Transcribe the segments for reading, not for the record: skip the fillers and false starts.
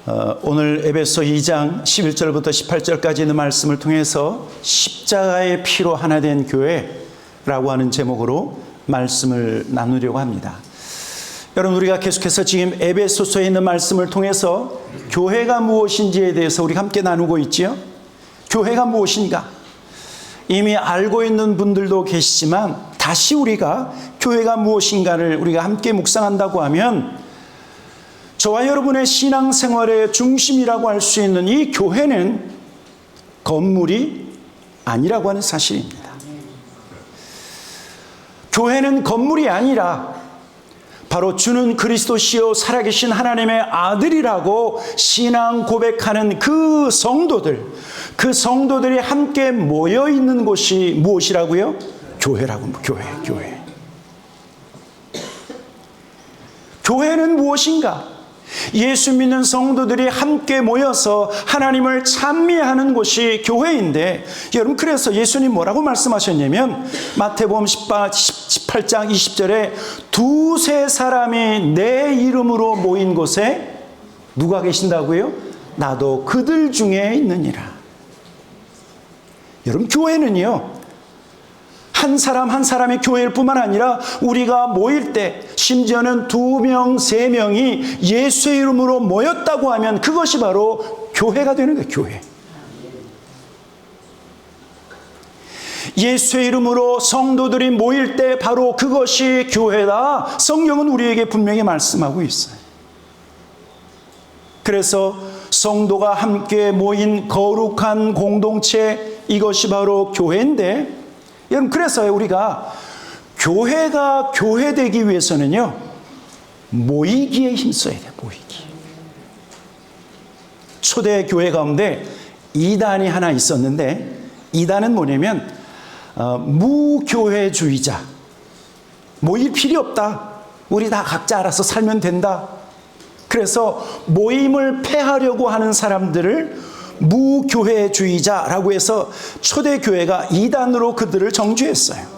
오늘 에베소 2장 11절부터 18절까지 있는 말씀을 통해서 십자가의 피로 하나 된 교회라고 하는 제목으로 말씀을 나누려고 합니다. 여러분, 우리가 계속해서 지금 에베소서에 있는 말씀을 통해서 교회가 무엇인지에 대해서 우리가 함께 나누고 있지요. 교회가 무엇인가? 이미 알고 있는 분들도 계시지만 다시 우리가 교회가 무엇인가를 우리가 함께 묵상한다고 하면 저와 여러분의 신앙생활의 중심이라고 할 수 있는 이 교회는 건물이 아니라고 하는 사실입니다. 교회는 건물이 아니라 바로 주는 그리스도시요 살아계신 하나님의 아들이라고 신앙 고백하는 그 성도들이 함께 모여 있는 곳이 무엇이라고요? 교회라고. 교회. 교회는 무엇인가? 예수 믿는 성도들이 함께 모여서 하나님을 찬미하는 곳이 교회인데, 여러분, 그래서 예수님 뭐라고 말씀하셨냐면 마태복음 18장 20절에 두세 사람이 내 이름으로 모인 곳에 누가 계신다고요? 나도 그들 중에 있느니라. 여러분, 교회는요, 한 사람 한 사람의 교회일 뿐만 아니라 우리가 모일 때 심지어는 2명, 3명이 예수의 이름으로 모였다고 하면 그것이 바로 교회가 되는 거예요. 교회. 예수의 이름으로 성도들이 모일 때 바로 그것이 교회다. 성경은 우리에게 분명히 말씀하고 있어요. 그래서 성도가 함께 모인 거룩한 공동체, 이것이 바로 교회인데, 여러분, 그래서 우리가 교회가 교회되기 위해서는요, 모이기에 힘써야 돼요. 모이기. 초대 교회 가운데 이단이 하나 있었는데, 이단은 뭐냐면 무교회주의자. 모일 필요 없다. 우리 다 각자 알아서 살면 된다. 그래서 모임을 폐하려고 하는 사람들을 무교회주의자라고 해서 초대교회가 이단으로 그들을 정죄했어요.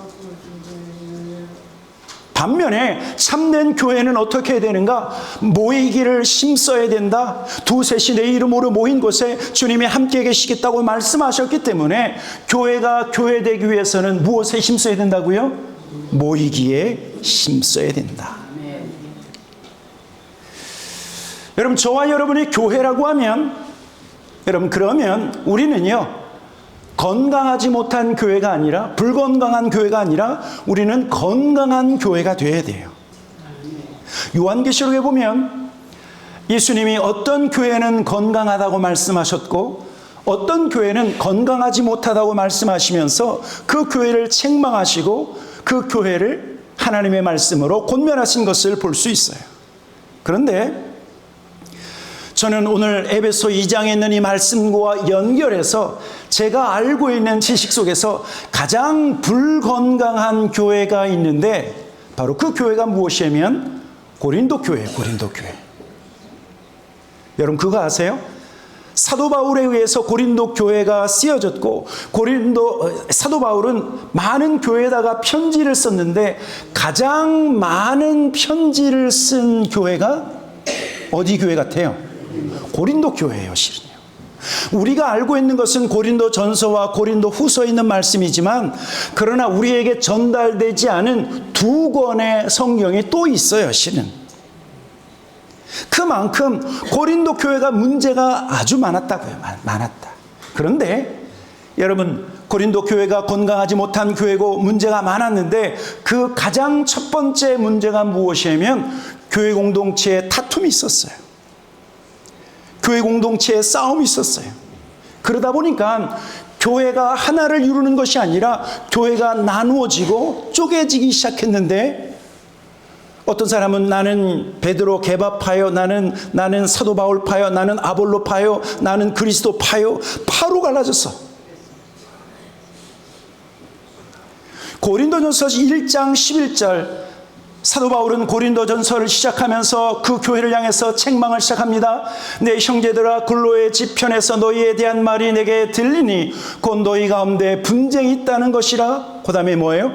반면에 참된 교회는 어떻게 해야 되는가? 모이기를 힘써야 된다. 두셋이 내 이름으로 모인 곳에 주님이 함께 계시겠다고 말씀하셨기 때문에 교회가 교회되기 위해서는 무엇에 힘써야 된다고요? 모이기에 힘써야 된다. 여러분, 저와 여러분이 교회라고 하면, 여러분, 그러면 우리는요, 건강하지 못한 교회가 아니라, 불건강한 교회가 아니라 우리는 건강한 교회가 되어야 돼요. 요한계시록에 보면 예수님이 어떤 교회는 건강하다고 말씀하셨고 어떤 교회는 건강하지 못하다고 말씀하시면서 그 교회를 책망하시고 그 교회를 하나님의 말씀으로 권면하신 것을 볼 수 있어요. 그런데 저는 오늘 에베소 2장에 있는 이 말씀과 연결해서 제가 알고 있는 지식 속에서 가장 불건강한 교회가 있는데, 바로 그 교회가 무엇이냐면 고린도 교회예요. 고린도 교회. 여러분, 그거 아세요? 사도 바울에 의해서 고린도 교회가 쓰여졌고, 사도 바울은 많은 교회에다가 편지를 썼는데 가장 많은 편지를 쓴 교회가 어디 교회 같아요? 고린도 교회예요, 실은요. 우리가 알고 있는 것은 고린도 전서와 고린도 후서에 있는 말씀이지만, 그러나 우리에게 전달되지 않은 2권의 성경이 또 있어요, 실은. 그만큼 고린도 교회가 문제가 아주 많았다고요. 많았다. 그런데 여러분, 고린도 교회가 건강하지 못한 교회고 문제가 많았는데 그 가장 첫 번째 문제가 무엇이냐면 교회 공동체에 다툼이 있었어요. 교회 공동체에 싸움이 있었어요. 그러다 보니까 교회가 하나를 이루는 것이 아니라 교회가 나누어지고 쪼개지기 시작했는데, 어떤 사람은 나는 베드로 개바파요, 나는 사도 바울파요, 나는 아볼로파요, 나는 그리스도파요, 파로 갈라졌어. 고린도전서 1장 11절, 사도 바울은 고린도전서를 시작하면서 그 교회를 향해서 책망을 시작합니다. 내 형제들아, 근로의 지편에서 너희에 대한 말이 내게 들리니 곧 너희 가운데 분쟁이 있다는 것이라. 그 다음에 뭐예요?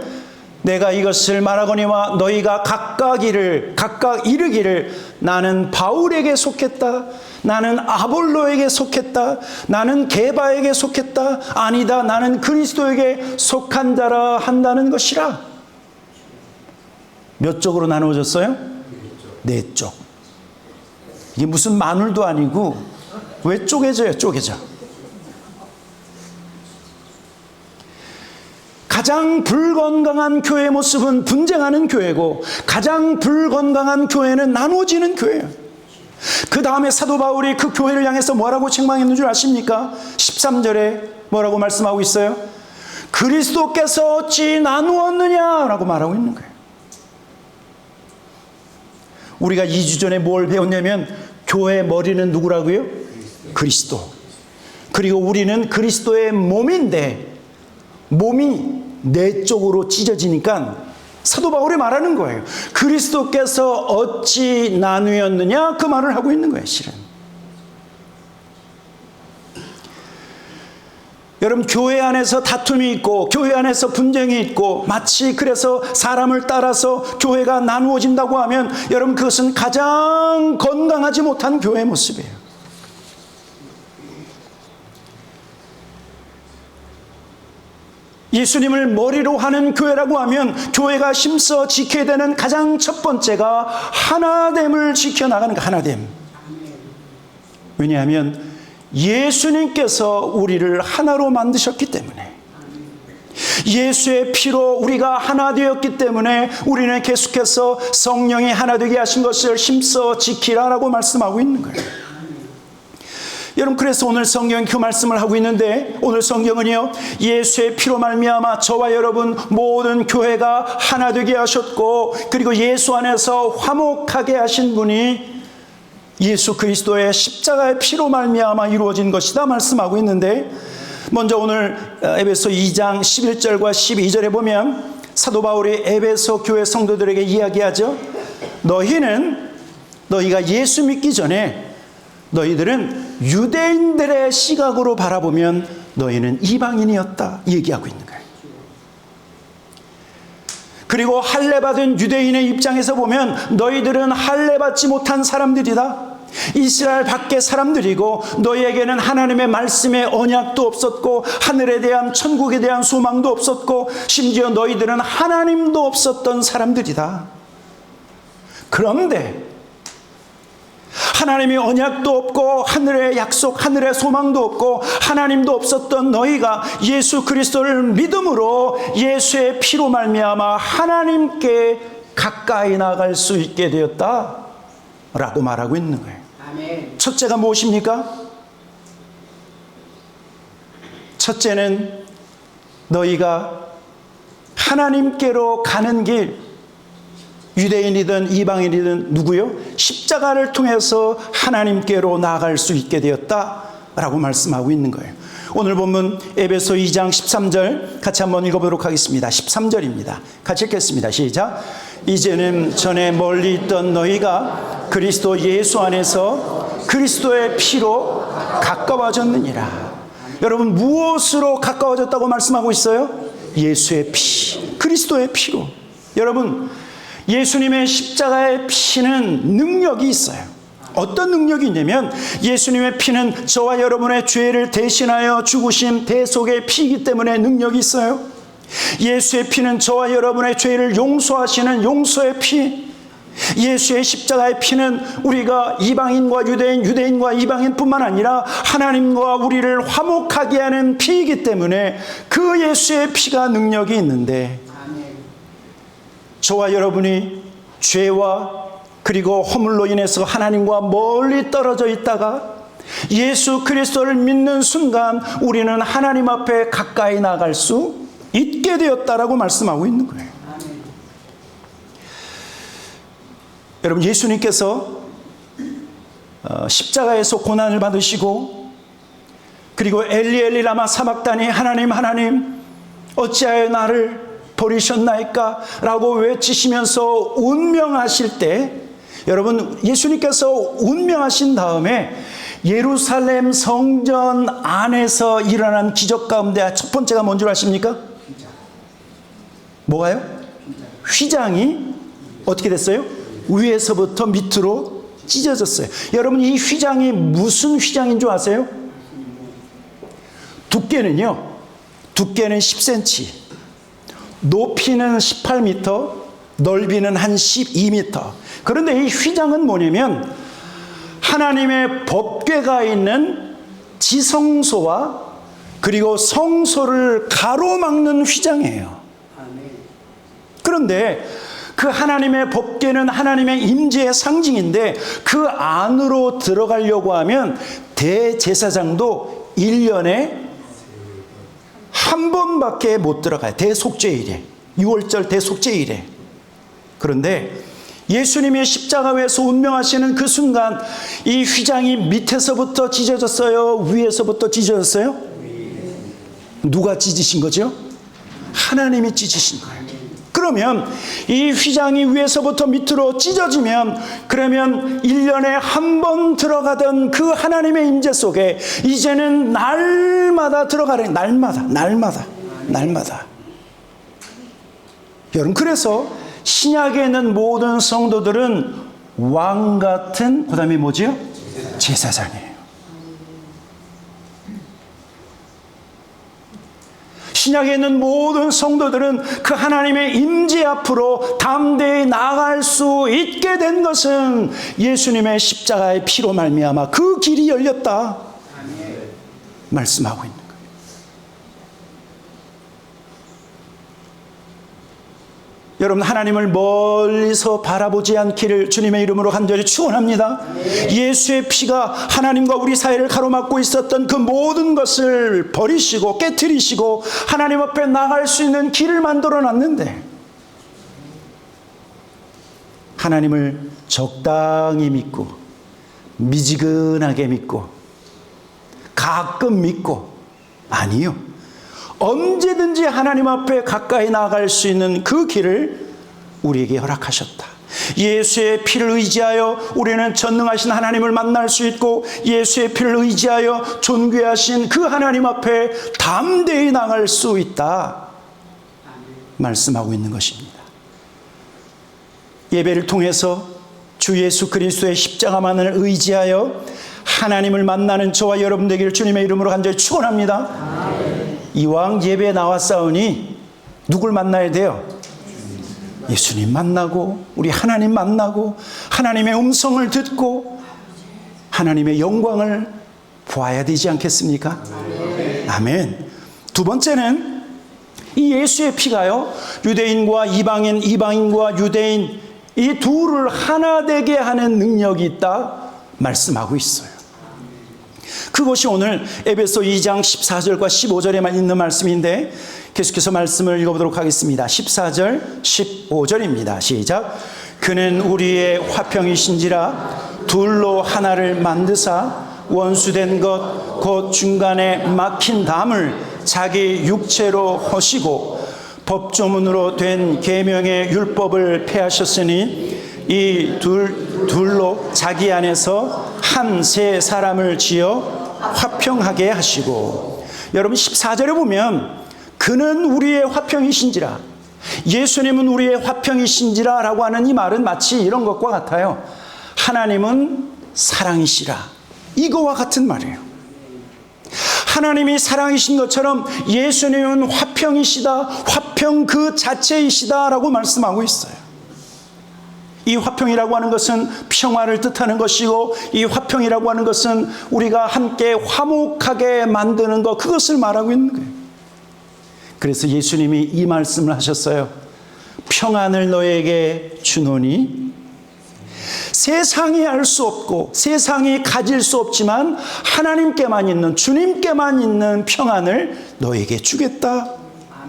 내가 이것을 말하거니와 너희가 각각 이르기를 나는 바울에게 속했다, 나는 아볼로에게 속했다, 나는 게바에게 속했다, 아니다 나는 그리스도에게 속한 자라 한다는 것이라. 몇 쪽으로 나누어졌어요? 네 쪽. 이게 무슨 마늘도 아니고 왜 쪼개져요? 쪼개져. 가장 불건강한 교회 모습은 분쟁하는 교회고, 가장 불건강한 교회는 나누어지는 교회예요. 그 다음에 사도 바울이 그 교회를 향해서 뭐라고 책망했는 줄 아십니까? 13절에 뭐라고 말씀하고 있어요? 그리스도께서 어찌 나누었느냐라고 말하고 있는 거예요. 우리가 2주 전에 뭘 배웠냐면 교회의 머리는 누구라고요? 그리스도. 그리고 우리는 그리스도의 몸인데 몸이 네 쪽으로 찢어지니까 사도 바울이 말하는 거예요. 그리스도께서 어찌 나누었느냐, 그 말을 하고 있는 거예요. 실은 여러분, 교회 안에서 다툼이 있고 교회 안에서 분쟁이 있고 마치 그래서 사람을 따라서 교회가 나누어진다고 하면 여러분, 그것은 가장 건강하지 못한 교회의 모습이에요. 예수님을 머리로 하는 교회라고 하면 교회가 힘써 지켜야 되는 가장 첫 번째가 하나됨을 지켜나가는 거, 하나됨. 왜냐하면 예수님께서 우리를 하나로 만드셨기 때문에, 예수의 피로 우리가 하나 되었기 때문에 우리는 계속해서 성령이 하나 되게 하신 것을 힘써 지키라라고 말씀하고 있는 거예요. 여러분, 그래서 오늘 성경은 그 말씀을 하고 있는데, 오늘 성경은요, 예수의 피로 말미암아 저와 여러분 모든 교회가 하나 되게 하셨고, 그리고 예수 안에서 화목하게 하신 분이 예수 그리스도의 십자가의 피로 말미암아 이루어진 것이다 말씀하고 있는데, 먼저 오늘 에베소 2장 11절과 12절에 보면 사도 바울이 에베소 교회 성도들에게 이야기하죠. 너희가 예수 믿기 전에 너희들은 유대인들의 시각으로 바라보면 너희는 이방인이었다 얘기하고 있는 거예요. 그리고 할례받은 유대인의 입장에서 보면 너희들은 할례받지 못한 사람들이다, 이스라엘 밖의 사람들이고, 너희에게는 하나님의 말씀의 언약도 없었고 하늘에 대한 천국에 대한 소망도 없었고 심지어 너희들은 하나님도 없었던 사람들이다. 그런데 하나님의 언약도 없고 하늘의 약속, 하늘의 소망도 없고 하나님도 없었던 너희가 예수 그리스도를 믿음으로 예수의 피로 말미암아 하나님께 가까이 나갈 수 있게 되었다라고 말하고 있는 거예요. 아멘. 첫째가 무엇입니까? 첫째는 너희가 하나님께로 가는 길, 유대인이든 이방인이든 누구요? 십자가를 통해서 하나님께로 나아갈 수 있게 되었다라고 말씀하고 있는 거예요. 오늘 본문 에베소 2장 13절 같이 한번 읽어보도록 하겠습니다. 13절입니다. 같이 읽겠습니다. 시작. 이제는 전에 멀리 있던 너희가 그리스도 예수 안에서 그리스도의 피로 가까워졌느니라. 여러분, 무엇으로 가까워졌다고 말씀하고 있어요? 예수의 피, 그리스도의 피로. 여러분, 예수님의 십자가의 피는 능력이 있어요. 어떤 능력이 있냐면 예수님의 피는 저와 여러분의 죄를 대신하여 죽으신 대속의 피이기 때문에 능력이 있어요. 예수의 피는 저와 여러분의 죄를 용서하시는 용서의 피, 예수의 십자가의 피는 우리가 이방인과 유대인, 유대인과 이방인뿐만 아니라 하나님과 우리를 화목하게 하는 피이기 때문에 그 예수의 피가 능력이 있는데, 저와 여러분이 죄와 그리고 허물로 인해서 하나님과 멀리 떨어져 있다가 예수 그리스도를 믿는 순간 우리는 하나님 앞에 가까이 나갈 수 있게 되었다라고 말씀하고 있는 거예요. 여러분, 예수님께서 십자가에서 고난을 받으시고, 그리고 엘리 엘리 라마 사박다니, 하나님 하나님 어찌하여 나를 버리셨나이까 라고 외치시면서 운명하실 때, 여러분, 예수님께서 운명하신 다음에 예루살렘 성전 안에서 일어난 기적 가운데 첫 번째가 뭔 줄 아십니까? 뭐가요? 휘장이 어떻게 됐어요? 위에서부터 밑으로 찢어졌어요. 여러분, 이 휘장이 무슨 휘장인 줄 아세요? 두께는요, 두께는 10cm, 높이는 18m, 넓이는 한 12m. 그런데 이 휘장은 뭐냐면 하나님의 법궤가 있는 지성소와 그리고 성소를 가로막는 휘장이에요. 그런데 그 하나님의 법궤는 하나님의 임재의 상징인데 그 안으로 들어가려고 하면 대제사장도 1년에 한 번밖에 못 들어가요. 대속죄일에, 6월절 대속죄일에. 그런데 예수님이 십자가에서 운명하시는 그 순간 이 휘장이 밑에서부터 찢어졌어요? 위에서부터 찢어졌어요? 누가 찢으신 거죠? 하나님이 찢으신 거예요. 그러면 이 휘장이 위에서부터 밑으로 찢어지면 그러면 1년에 한 번 들어가던 그 하나님의 임재 속에 이제는 날마다 들어가는, 날마다. 여러분, 그래서 신약에 있는 모든 성도들은 왕 같은, 그 다음에 뭐지요? 제사장이에요. 신약에 있는 모든 성도들은 그 하나님의 임재 앞으로 담대히 나아갈 수 있게 된 것은 예수님의 십자가의 피로 말미암아 그 길이 열렸다 말씀하고 있는 거예요. 여러분, 하나님을 멀리서 바라보지 않기를 주님의 이름으로 간절히 축원합니다. 예수의 피가 하나님과 우리 사이를 가로막고 있었던 그 모든 것을 버리시고 깨트리시고 하나님 앞에 나갈 수 있는 길을 만들어 놨는데 하나님을 적당히 믿고 미지근하게 믿고 가끔 믿고, 아니요, 언제든지 하나님 앞에 가까이 나아갈 수 있는 그 길을 우리에게 허락하셨다. 예수의 피를 의지하여 우리는 전능하신 하나님을 만날 수 있고 예수의 피를 의지하여 존귀하신 그 하나님 앞에 담대히 나갈 수 있다 말씀하고 있는 것입니다. 예배를 통해서 주 예수 그리스도의 십자가만을 의지하여 하나님을 만나는 저와 여러분 되기를 주님의 이름으로 간절히 축원합니다. 이왕 예배에 나왔사오니 누굴 만나야 돼요? 예수님 만나고 우리 하나님 만나고 하나님의 음성을 듣고 하나님의 영광을 보아야 되지 않겠습니까? 아멘. 두 번째는 이 예수의 피가요, 유대인과 이방인, 이방인과 유대인 이 둘을 하나 되게 하는 능력이 있다 말씀하고 있어요. 그것이 오늘 에베소 2장 14절과 15절에만 있는 말씀인데 계속해서 말씀을 읽어보도록 하겠습니다. 14절 15절입니다. 시작. 그는 우리의 화평이신지라 둘로 하나를 만드사 원수된 것 곧 중간에 막힌 담을 자기 육체로 허시고 법조문으로 된 계명의 율법을 폐하셨으니 이 둘로 자기 안에서 한 세 사람을 지어 화평하게 하시고. 여러분, 14절에 보면 그는 우리의 화평이신지라, 예수님은 우리의 화평이신지라 라고 하는 이 말은 마치 이런 것과 같아요. 하나님은 사랑이시라, 이거와 같은 말이에요. 하나님이 사랑이신 것처럼 예수님은 화평이시다, 화평 그 자체이시다 라고 말씀하고 있어요. 이 화평이라고 하는 것은 평화를 뜻하는 것이고 이 화평이라고 하는 것은 우리가 함께 화목하게 만드는 것, 그것을 말하고 있는 거예요. 그래서 예수님이 이 말씀을 하셨어요. 평안을 너에게 주노니 세상이 알 수 없고 세상이 가질 수 없지만 하나님께만 있는, 주님께만 있는 평안을 너에게 주겠다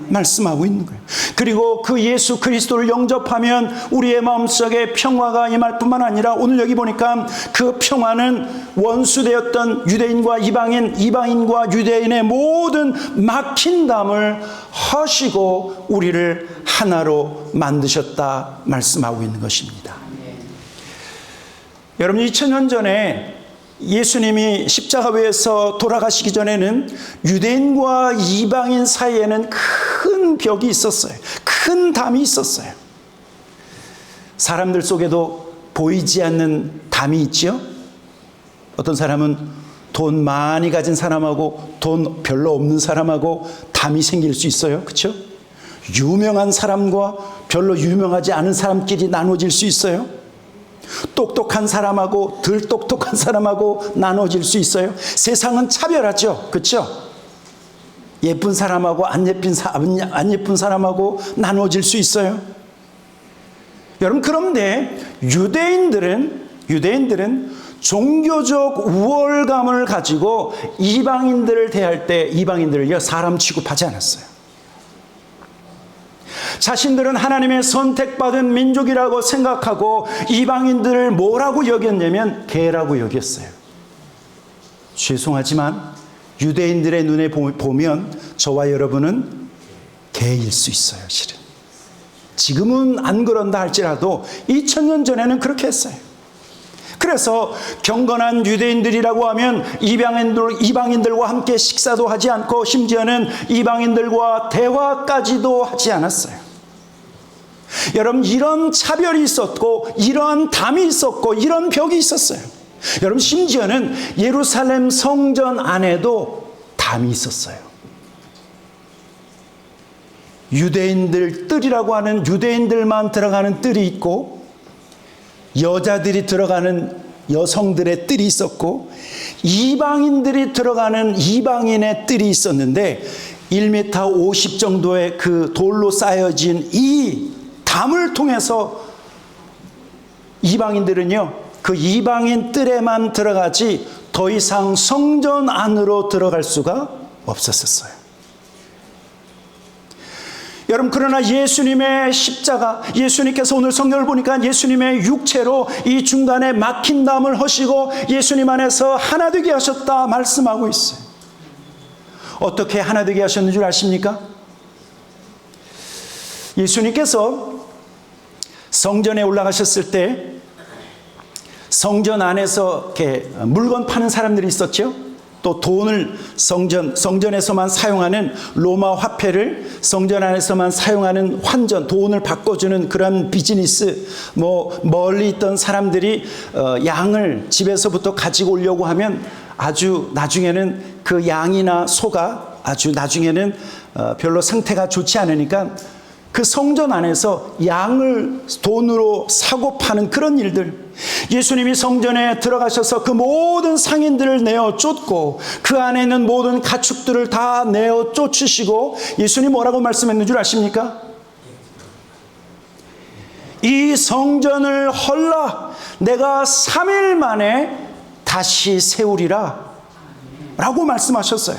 말씀하고 있는 거예요. 그리고 그 예수 그리스도를 영접하면 우리의 마음속에 평화가 임할 뿐만 아니라 오늘 여기 보니까 그 평화는 원수되었던 유대인과 이방인, 이방인과 유대인의 모든 막힌 담을 허시고 우리를 하나로 만드셨다 말씀하고 있는 것입니다. 여러분, 2000년 전에 예수님이 십자가에서 돌아가시기 전에는 유대인과 이방인 사이에는 큰 벽이 있었어요. 큰 담이 있었어요. 사람들 속에도 보이지 않는 담이 있지요. 어떤 사람은 돈 많이 가진 사람하고 돈 별로 없는 사람하고 담이 생길 수 있어요. 그렇죠? 유명한 사람과 별로 유명하지 않은 사람끼리 나눠질 수 있어요. 똑똑한 사람하고 덜 똑똑한 사람하고 나눠질 수 있어요. 세상은 차별하죠. 그렇죠? 예쁜 사람하고 안 예쁜 사람하고 나눠질 수 있어요. 여러분, 그런데 유대인들은 종교적 우월감을 가지고 이방인들을 대할 때 이방인들을요, 사람 취급하지 않았어요. 자신들은 하나님의 선택받은 민족이라고 생각하고 이방인들을 뭐라고 여겼냐면 개라고 여겼어요. 죄송하지만 유대인들의 눈에 보면 저와 여러분은 개일 수 있어요. 실은 지금은 안 그런다 할지라도 2000년 전에는 그렇게 했어요. 그래서 경건한 유대인들이라고 하면 이방인들과 함께 식사도 하지 않고 심지어는 이방인들과 대화까지도 하지 않았어요. 여러분, 이런 차별이 있었고 이런 담이 있었고 이런 벽이 있었어요. 여러분, 심지어는 예루살렘 성전 안에도 담이 있었어요. 유대인들 뜰이라고 하는 유대인들만 들어가는 뜰이 있고 여자들이 들어가는 여성들의 뜰이 있었고 이방인들이 들어가는 이방인의 뜰이 있었는데 1m 50 정도의 그 돌로 쌓여진 이 담을 통해서 이방인들은요, 그 이방인 뜰에만 들어가지 더 이상 성전 안으로 들어갈 수가 없었어요. 여러분, 그러나 예수님의 십자가, 예수님께서 오늘 성경을 보니까 예수님의 육체로 이 중간에 막힌 담을 허시고 예수님 안에서 하나 되게 하셨다 말씀하고 있어요. 어떻게 하나 되게 하셨는 줄 아십니까? 예수님께서 성전에 올라가셨을 때 성전 안에서 이렇게 물건 파는 사람들이 있었죠. 또 돈을 성전에서만 사용하는 로마 화폐를 성전 안에서만 사용하는 환전, 돈을 바꿔주는 그런 비즈니스, 멀리 있던 사람들이 양을 집에서부터 가지고 오려고 하면 아주 나중에는 그 양이나 소가 아주 나중에는 별로 상태가 좋지 않으니까 그 성전 안에서 양을 돈으로 사고 파는 그런 일들, 예수님이 성전에 들어가셔서 그 모든 상인들을 내어 쫓고 그 안에 있는 모든 가축들을 다 내어 쫓으시고 예수님 뭐라고 말씀했는 줄 아십니까? 이 성전을 헐라 내가 3일 만에 다시 세우리라 라고 말씀하셨어요.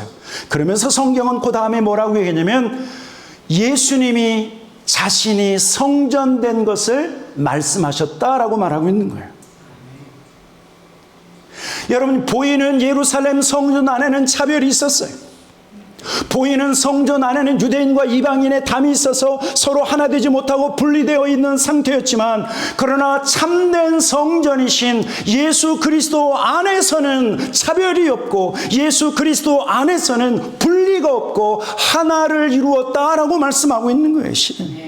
그러면서 성경은 그 다음에 뭐라고 얘기했냐면 예수님이 자신이 성전된 것을 말씀하셨다라고 말하고 있는 거예요. 여러분, 보이는 예루살렘 성전 안에는 차별이 있었어요. 보이는 성전 안에는 유대인과 이방인의 담이 있어서 서로 하나 되지 못하고 분리되어 있는 상태였지만, 그러나 참된 성전이신 예수 그리스도 안에서는 차별이 없고 예수 그리스도 안에서는 분리가 없고 하나를 이루었다라고 말씀하고 있는 거예요. 실은.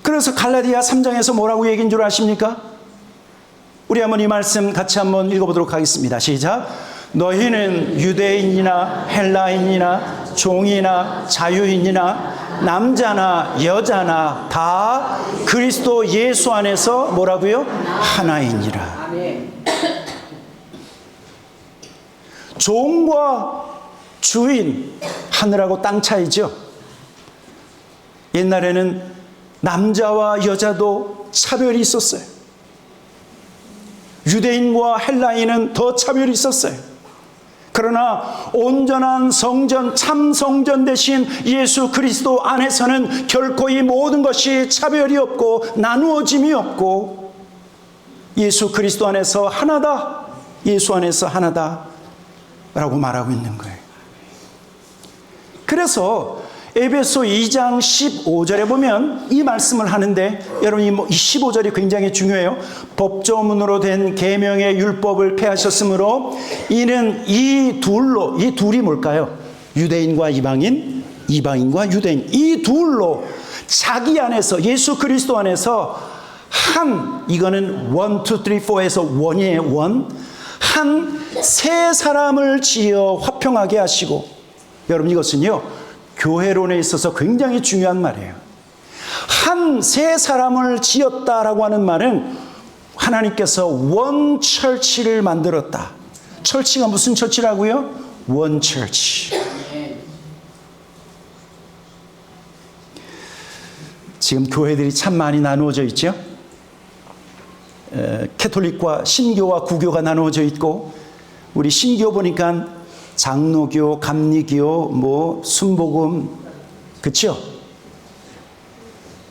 그래서 갈라디아 3장에서 뭐라고 얘기인 줄 아십니까? 우리 한번 이 말씀 같이 한번 읽어보도록 하겠습니다. 시작. 너희는 유대인이나 헬라인이나 종이나 자유인이나 남자나 여자나 다 그리스도 예수 안에서 뭐라고요? 하나이니라. 종과 주인, 하늘하고 땅 차이죠. 옛날에는 남자와 여자도 차별이 있었어요. 유대인과 헬라인은 더 차별이 있었어요. 그러나 온전한 성전, 참 성전 대신 예수 그리스도 안에서는 결코 이 모든 것이 차별이 없고 나누어짐이 없고 예수 그리스도 안에서 하나다, 예수 안에서 하나다 라고 말하고 있는 거예요. 그래서 에베소 2장 15절에 보면 이 말씀을 하는데, 여러분 이 15절이 굉장히 중요해요. 법조문으로 된 계명의 율법을 폐하셨으므로 이는 이 둘이 뭘까요? 유대인과 이방인, 이방인과 유대인, 이 둘로 자기 안에서, 예수 그리스도 안에서 이거는 1, 2, 3, 4에서 원이에요. 새 사람을 지어 화평하게 하시고, 여러분 이것은요 교회론에 있어서 굉장히 중요한 말이에요. 새 사람을 지었다라고 하는 말은 하나님께서 원처치를 만들었다. 처치가 무슨 처치라고요? 원처치. 지금 교회들이 참 많이 나누어져 있죠. 캐톨릭과 신교와 구교가 나누어져 있고, 우리 신교 보니까 장로교, 감리교, 순복음, 그렇죠?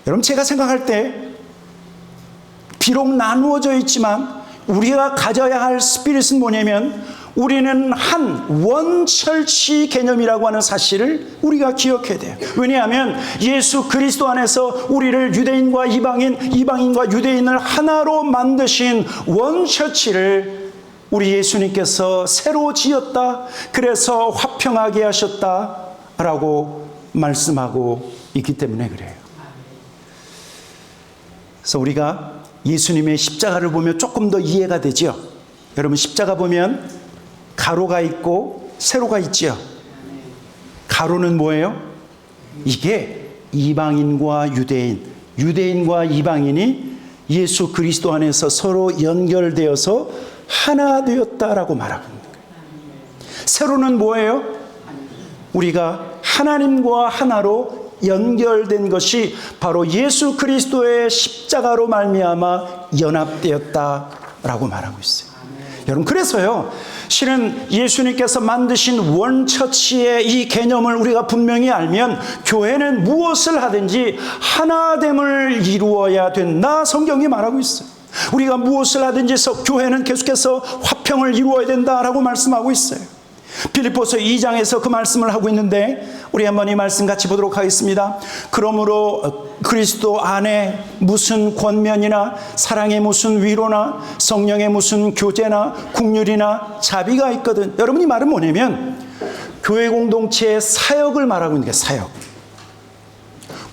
여러분 제가 생각할 때 비록 나누어져 있지만 우리가 가져야 할 스피릿은 뭐냐면, 우리는 원철치 개념이라고 하는 사실을 우리가 기억해야 돼요. 왜냐하면 예수 그리스도 안에서 우리를 유대인과 이방인과 유대인을 하나로 만드신 원처치를 우리 예수님께서 새로 지었다, 그래서 화평하게 하셨다라고 말씀하고 있기 때문에 그래요. 그래서 우리가 예수님의 십자가를 보면 조금 더 이해가 되죠. 여러분 십자가 보면 가로가 있고 세로가 있죠. 가로는 뭐예요? 이게 이방인과 유대인, 유대인과 이방인이 예수 그리스도 안에서 서로 연결되어서 하나 되었다라고 말하고 있는 거예요. 세로는 뭐예요? 우리가 하나님과 하나로 연결된 것이 바로 예수 그리스도의 십자가로 말미암아 연합되었다라고 말하고 있어요. 여러분 그래서요, 실은 예수님께서 만드신 원처치의 이 개념을 우리가 분명히 알면 교회는 무엇을 하든지 하나됨을 이루어야 된다, 성경이 말하고 있어요. 우리가 무엇을 하든지 교회는 계속해서 화평을 이루어야 된다라고 말씀하고 있어요. 빌립보서 2장에서 그 말씀을 하고 있는데, 우리 한번 이 말씀 같이 보도록 하겠습니다. 그러므로 그리스도 안에 무슨 권면이나 사랑의 무슨 위로나 성령의 무슨 교제나 긍휼이나 자비가 있거든. 여러분 이 말은 뭐냐면 교회 공동체의 사역을 말하고 있는 게 사역,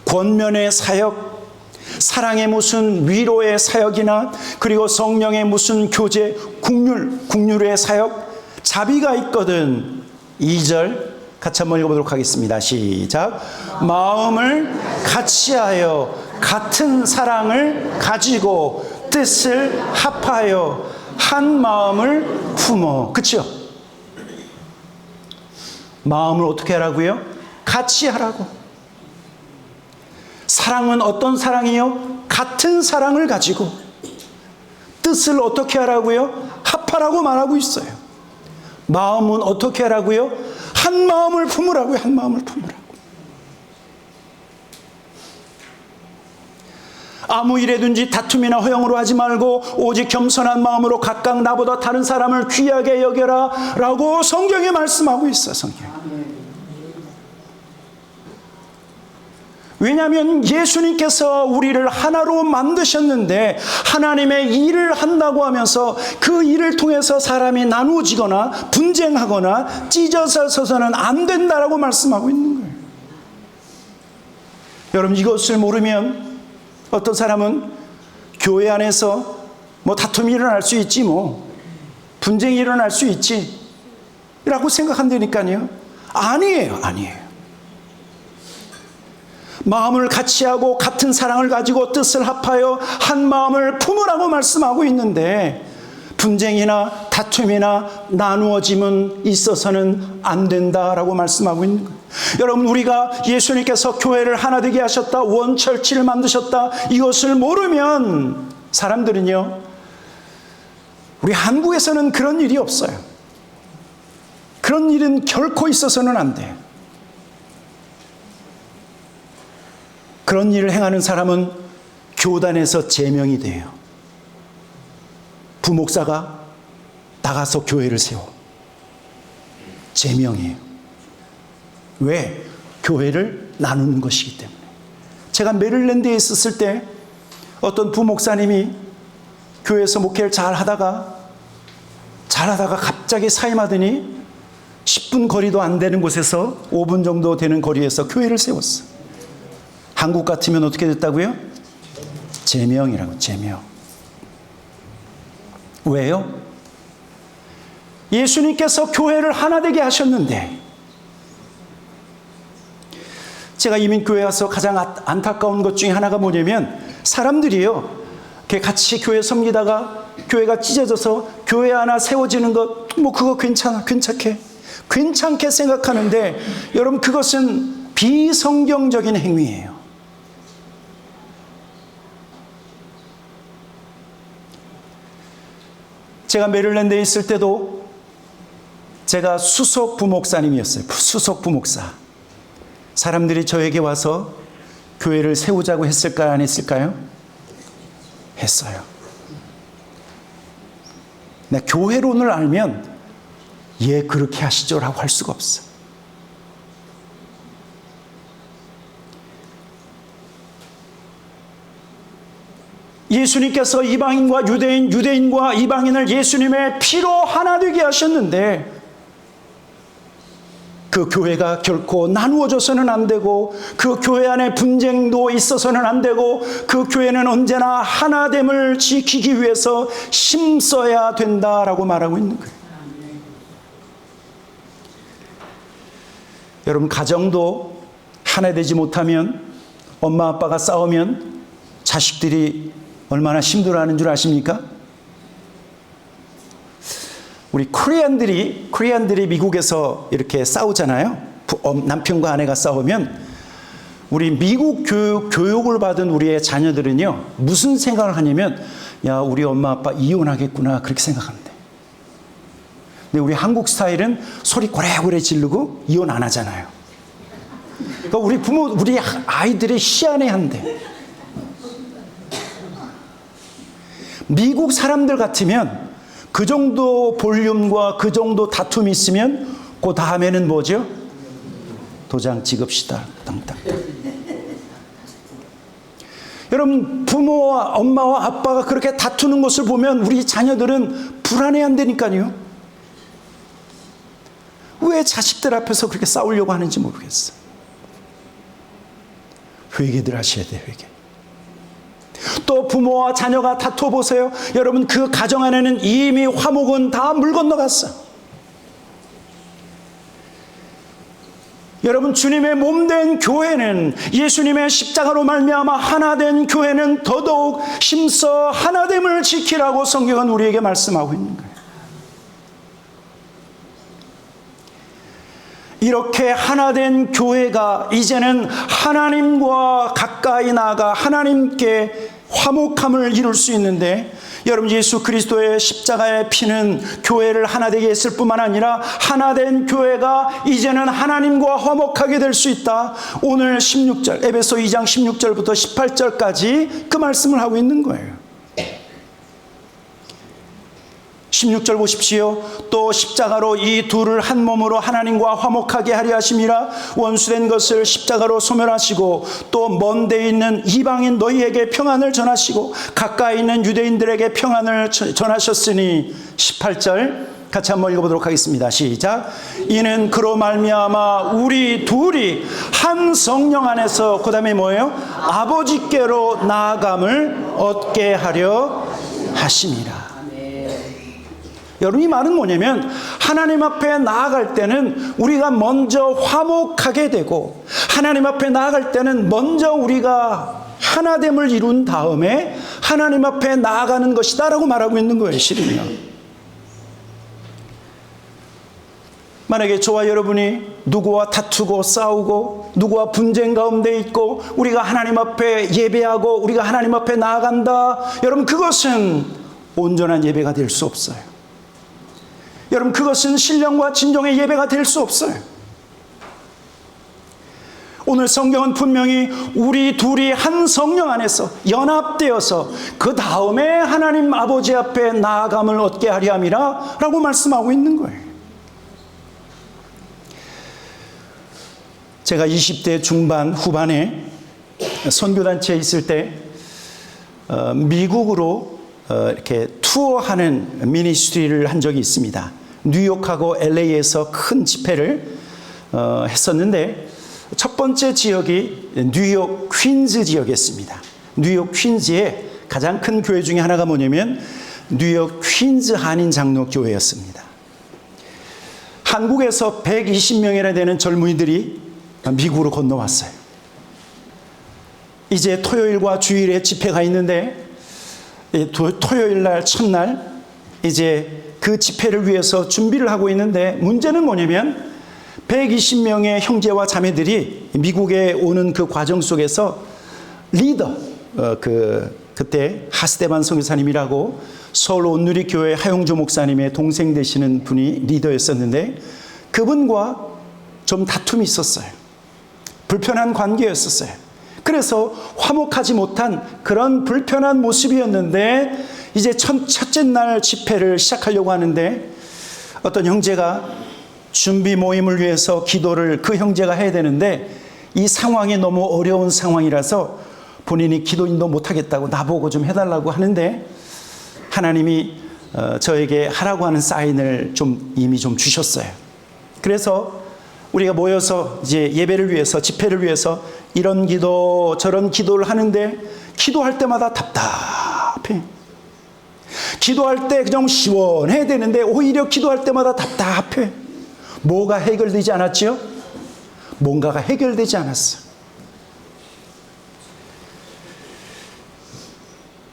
권면의 사역, 사랑의 무슨 위로의 사역이나 그리고 성령의 무슨 교제, 긍휼의 사역, 자비가 있거든. 2절 같이 한번 읽어보도록 하겠습니다. 시작. 마음을 같이하여 같은 사랑을 가지고 뜻을 합하여 한 마음을 품어. 그렇죠? 마음을 어떻게 하라고요? 같이 하라고. 사랑은 어떤 사랑이요? 같은 사랑을 가지고. 뜻을 어떻게 하라고요? 합하라고 말하고 있어요. 마음은 어떻게 하라고요? 한 마음을 품으라고요. 한 마음을 품으라고. 아무 일에든지 다툼이나 허영으로 하지 말고 오직 겸손한 마음으로 각각 나보다 다른 사람을 귀하게 여겨라 라고 성경에 말씀하고 있어요. 성경. 왜냐하면 예수님께서 우리를 하나로 만드셨는데, 하나님의 일을 한다고 하면서 그 일을 통해서 사람이 나누어지거나 분쟁하거나 찢어져 서서는 안 된다라고 말씀하고 있는 거예요. 여러분 이것을 모르면 어떤 사람은 교회 안에서 다툼이 일어날 수 있지, 분쟁이 일어날 수 있지 라고 생각한다니까요. 아니에요. 마음을 같이 하고 같은 사랑을 가지고 뜻을 합하여 한 마음을 품으라고 말씀하고 있는데, 분쟁이나 다툼이나 나누어짐은 있어서는 안 된다라고 말씀하고 있는 거예요. 여러분 우리가 예수님께서 교회를 하나 되게 하셨다, 원철치를 만드셨다, 이것을 모르면 사람들은요, 우리 한국에서는 그런 일이 없어요. 그런 일은 결코 있어서는 안 돼요. 그런 일을 행하는 사람은 교단에서 제명이 돼요. 부목사가 나가서 교회를 세워. 제명이에요. 왜? 교회를 나누는 것이기 때문에. 제가 메릴랜드에 있었을 때 어떤 부목사님이 교회에서 목회를 잘 하다가 갑자기 사임하더니 10분 거리도 안 되는 곳에서 5분 정도 되는 거리에서 교회를 세웠어. 한국 같으면 어떻게 됐다고요? 제명이라고, 제명. 왜요? 예수님께서 교회를 하나 되게 하셨는데, 제가 이민교회 와서 가장 안타까운 것 중에 하나가 뭐냐면, 사람들이요, 같이 교회 섬기다가 교회가 찢어져서 교회 하나 세워지는 것, 그거 괜찮게 생각하는데, 여러분, 그것은 비성경적인 행위예요. 제가 메릴랜드에 있을 때도 제가 수석 부목사님이었어요. 수석 부목사. 사람들이 저에게 와서 교회를 세우자고 했을까요? 안 했을까요? 했어요. 근데 교회론을 알면 예, 그렇게 하시죠 라고 할 수가 없어. 예수님께서 이방인과 유대인, 유대인과 이방인을 예수님의 피로 하나 되게 하셨는데, 그 교회가 결코 나누어져서는 안 되고, 그 교회 안에 분쟁도 있어서는 안 되고, 그 교회는 언제나 하나됨을 지키기 위해서 힘써야 된다라고 말하고 있는 거예요. 여러분, 가정도 하나 되지 못하면, 엄마 아빠가 싸우면 자식들이 얼마나 힘들어하는 줄 아십니까? 우리 코리안들이 미국에서 이렇게 싸우잖아요. 남편과 아내가 싸우면 우리 미국 교육을 받은 우리의 자녀들은요, 무슨 생각을 하냐면, 야, 우리 엄마 아빠 이혼하겠구나, 그렇게 생각하는데. 근데 우리 한국 스타일은 소리 고래고래 지르고 이혼 안 하잖아요. 그러니까 우리 아이들이 희한해한대. 미국 사람들 같으면 그 정도 볼륨과 그 정도 다툼이 있으면 그 다음에는 뭐죠? 도장 찍읍시다. 땅땅. 여러분, 부모와 엄마와 아빠가 그렇게 다투는 것을 보면 우리 자녀들은 불안해한다니까요. 왜 자식들 앞에서 그렇게 싸우려고 하는지 모르겠어. 회개들 하셔야 돼요, 회개. 또 부모와 자녀가 다투어 보세요. 여러분, 그 가정 안에는 이미 화목은 다 물 건너갔어. 여러분, 주님의 몸된 교회는, 예수님의 십자가로 말미암아 하나된 교회는 더더욱 힘써 하나됨을 지키라고 성경은 우리에게 말씀하고 있는 거예요. 이렇게 하나된 교회가 이제는 하나님과 가까이 나아가 하나님께 화목함을 이룰 수 있는데, 여러분, 예수 그리스도의 십자가의 피는 교회를 하나 되게 했을 뿐만 아니라 하나된 교회가 이제는 하나님과 화목하게 될 수 있다. 오늘 16절, 에베소 2장 16절부터 18절까지 그 말씀을 하고 있는 거예요. 16절 보십시오. 또 십자가로 이 둘을 한 몸으로 하나님과 화목하게 하려 하심이라. 원수된 것을 십자가로 소멸하시고, 또 먼 데 있는 이방인 너희에게 평안을 전하시고 가까이 있는 유대인들에게 평안을 전하셨으니. 18절 같이 한번 읽어보도록 하겠습니다. 시작. 이는 그로 말미암아 우리 둘이 한 성령 안에서, 그 다음에 뭐예요? 아버지께로 나아감을 얻게 하려 하심이라. 여러분, 이 말은 뭐냐면, 하나님 앞에 나아갈 때는 우리가 먼저 화목하게 되고, 하나님 앞에 나아갈 때는 먼저 우리가 하나됨을 이룬 다음에 하나님 앞에 나아가는 것이다 라고 말하고 있는 거예요, 실은요. 만약에 저와 여러분이 누구와 다투고 싸우고 누구와 분쟁 가운데 있고 우리가 하나님 앞에 예배하고 우리가 하나님 앞에 나아간다, 여러분, 그것은 온전한 예배가 될 수 없어요. 여러분, 그것은 신령과 진정의 예배가 될 수 없어요. 오늘 성경은 분명히 우리 둘이 한 성령 안에서 연합되어서 그 다음에 하나님 아버지 앞에 나아감을 얻게 하려 함이라 라고 말씀하고 있는 거예요. 제가 20대 중반 후반에 선교단체에 있을 때 미국으로 이렇게 투어하는 미니스트리를 한 적이 있습니다. 뉴욕하고 LA에서 큰 집회를 했었는데, 첫 번째 지역이 뉴욕 퀸즈 지역이었습니다. 뉴욕 퀸즈의 가장 큰 교회 중에 하나가 뭐냐면 뉴욕 퀸즈 한인 장로 교회였습니다. 한국에서 120명이나 되는 젊은이들이 미국으로 건너왔어요. 이제 토요일과 주일에 집회가 있는데 토요일 날 첫날 이제 그 집회를 위해서 준비를 하고 있는데 문제는 뭐냐면 120명의 형제와 자매들이 미국에 오는 그 과정 속에서 리더, 그때 하스데반 선교사님이라고 서울 온누리교회 하용조 목사님의 동생 되시는 분이 리더였었는데 그분과 좀 다툼이 있었어요. 불편한 관계였었어요. 그래서 화목하지 못한 그런 불편한 모습이었는데 이제 첫째 날 집회를 시작하려고 하는데 어떤 형제가 준비 모임을 위해서 기도를 그 형제가 해야 되는데 이 상황이 너무 어려운 상황이라서 본인이 기도인도 못하겠다고 나보고 좀 해달라고 하는데 하나님이 저에게 하라고 하는 사인을 이미 좀 주셨어요. 그래서 우리가 모여서 이제 예배를 위해서 집회를 위해서 이런 기도 저런 기도를 하는데 기도할 때마다 답답해. 기도할 때 그냥 시원해야 되는데 오히려 기도할 때마다 답답해. 뭐가 해결되지 않았지요? 뭔가가 해결되지 않았어.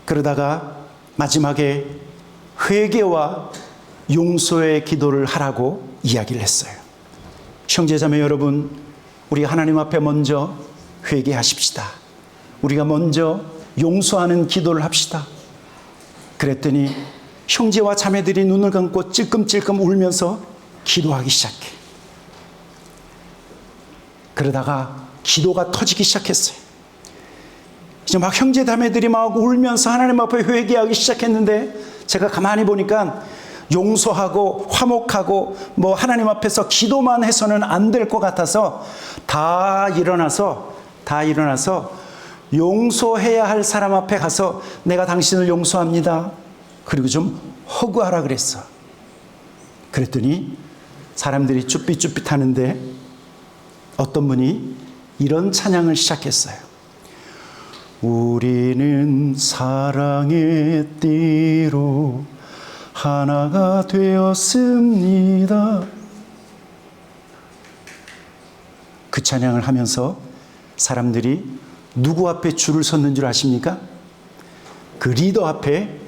그러다가 마지막에 회개와 용서의 기도를 하라고 이야기를 했어요. 형제자매 여러분, 우리 하나님 앞에 먼저 회개하십시다. 우리가 먼저 용서하는 기도를 합시다. 그랬더니 형제와 자매들이 눈을 감고 찔끔찔끔 울면서 기도하기 시작해. 그러다가 기도가 터지기 시작했어요. 이제 막 형제 자매들이 막 울면서 하나님 앞에 회개하기 시작했는데 제가 가만히 보니까 용서하고 화목하고 뭐 하나님 앞에서 기도만 해서는 안 될 것 같아서 다 일어나서 용서해야 할 사람 앞에 가서 내가 당신을 용서합니다. 그리고 좀 허구하라 그랬어. 그랬더니 사람들이 쭈삣쭈삣 하는데 어떤 분이 이런 찬양을 시작했어요. 우리는 사랑의 띠로 하나가 되었습니다. 그 찬양을 하면서 사람들이 누구 앞에 줄을 섰는 줄 아십니까? 그 리더 앞에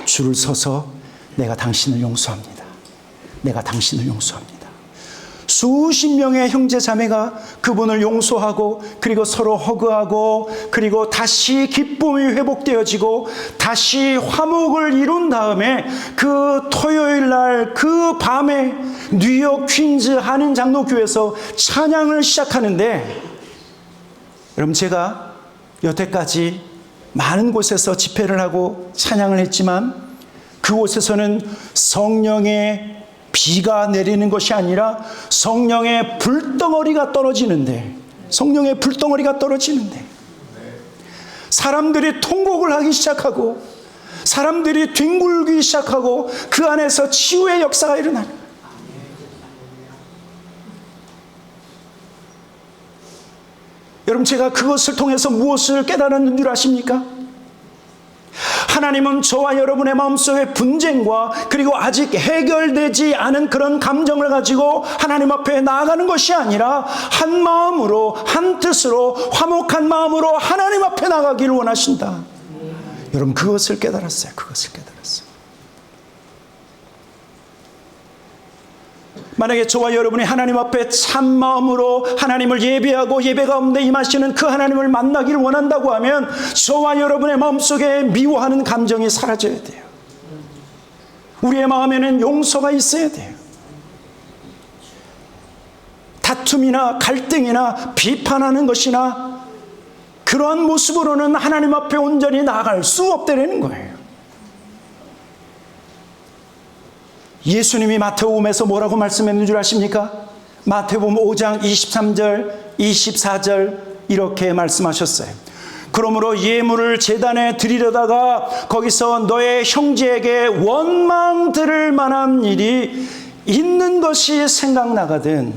줄을 서서 내가 당신을 용서합니다. 내가 당신을 용서합니다. 수십 명의 형제 자매가 그분을 용서하고 그리고 서로 허그하고 그리고 다시 기쁨이 회복되어지고 다시 화목을 이룬 다음에 그 토요일 날 그 밤에 뉴욕 퀸즈 한인 장로교회에서 찬양을 시작하는데 여러분 제가 여태까지 많은 곳에서 집회를 하고 찬양을 했지만 그곳에서는 성령의 비가 내리는 것이 아니라 성령의 불덩어리가 떨어지는데 사람들이 통곡을 하기 시작하고 사람들이 뒹굴기 시작하고 그 안에서 치유의 역사가 일어나요. 여러분 제가 그것을 통해서 무엇을 깨달았는 줄 아십니까? 하나님은 저와 여러분의 마음속의 분쟁과 그리고 아직 해결되지 않은 그런 감정을 가지고 하나님 앞에 나아가는 것이 아니라 한 마음으로 한 뜻으로 화목한 마음으로 하나님 앞에 나가기를 원하신다. 여러분 그것을 깨달았어요. 만약에 저와 여러분이 하나님 앞에 참 마음으로 하나님을 예배하고 예배 가운데 임하시는 그 하나님을 만나기를 원한다고 하면 저와 여러분의 마음속에 미워하는 감정이 사라져야 돼요. 우리의 마음에는 용서가 있어야 돼요. 다툼이나 갈등이나 비판하는 것이나 그러한 모습으로는 하나님 앞에 온전히 나아갈 수 없다는 거예요. 예수님이 마태복음에서 뭐라고 말씀했는 줄 아십니까? 마태복음 5장 23절 24절 이렇게 말씀하셨어요. 그러므로 예물을 제단에 드리려다가 거기서 너의 형제에게 원망 들을 만한 일이 있는 것이 생각나거든.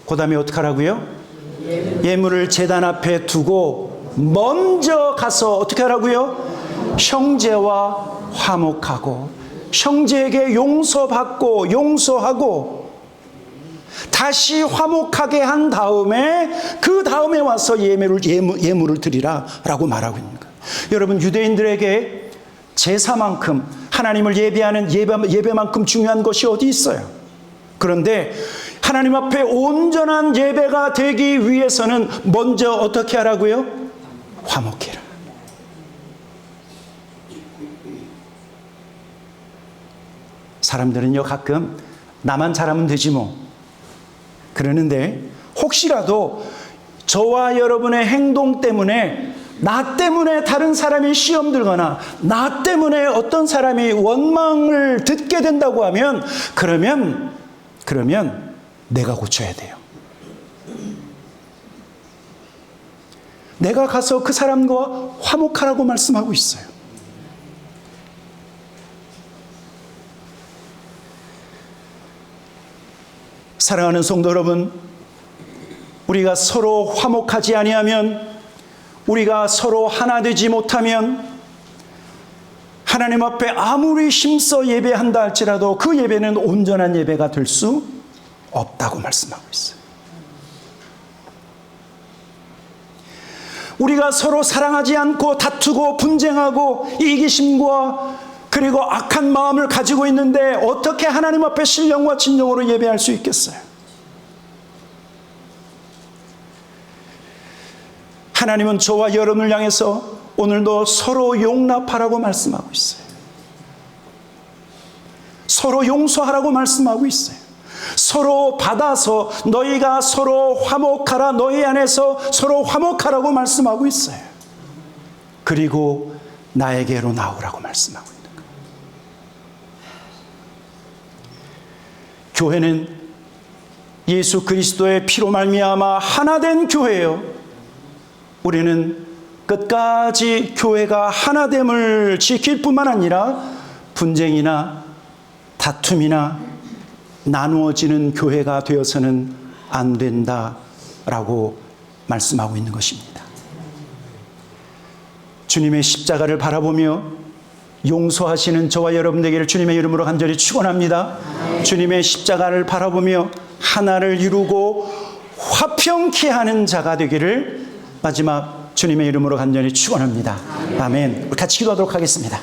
그 다음에 어떻게 하라고요? 예물을 제단 앞에 두고 먼저 가서 어떻게 하라고요? 형제와 화목하고 형제에게 용서받고 용서하고 다시 화목하게 한 다음에 그 다음에 와서 예물을 드리라 라고 말하고 있는 거예요. 여러분, 유대인들에게 제사만큼 하나님을 예배하는 예배만큼 중요한 것이 어디 있어요? 그런데 하나님 앞에 온전한 예배가 되기 위해서는 먼저 어떻게 하라고요? 화목해라. 사람들은요, 가끔 나만 잘하면 되지 뭐 그러는데, 혹시라도 저와 여러분의 행동 때문에, 나 때문에 다른 사람이 시험 들거나 나 때문에 어떤 사람이 원망을 듣게 된다고 하면 그러면 내가 고쳐야 돼요. 내가 가서 그 사람과 화목하라고 말씀하고 있어요. 사랑하는 성도 여러분, 우리가 서로 화목하지 아니하면, 우리가 서로 하나 되지 못하면 하나님 앞에 아무리 힘써 예배한다 할지라도 그 예배는 온전한 예배가 될 수 없다고 말씀하고 있어요. 우리가 서로 사랑하지 않고 다투고 분쟁하고 이기심과 그리고 악한 마음을 가지고 있는데 어떻게 하나님 앞에 신령과 진정으로 예배할 수 있겠어요? 하나님은 저와 여러분을 향해서 오늘도 서로 용납하라고 말씀하고 있어요. 서로 용서하라고 말씀하고 있어요. 서로 받아서 너희가 서로 화목하라, 너희 안에서 서로 화목하라고 말씀하고 있어요. 그리고 나에게로 나오라고 말씀하고 있는 거예요. 교회는 예수 그리스도의 피로 말미암아 하나 된 교회예요. 우리는 끝까지 교회가 하나됨을 지킬 뿐만 아니라 분쟁이나 다툼이나 나누어지는 교회가 되어서는 안 된다라고 말씀하고 있는 것입니다. 주님의 십자가를 바라보며 용서하시는 저와 여러분 되기를 주님의 이름으로 간절히 축원합니다. 주님의 십자가를 바라보며 하나를 이루고 화평케 하는 자가 되기를 마지막 주님의 이름으로 간절히 축원합니다. 아멘. 우리 같이 기도하도록 하겠습니다.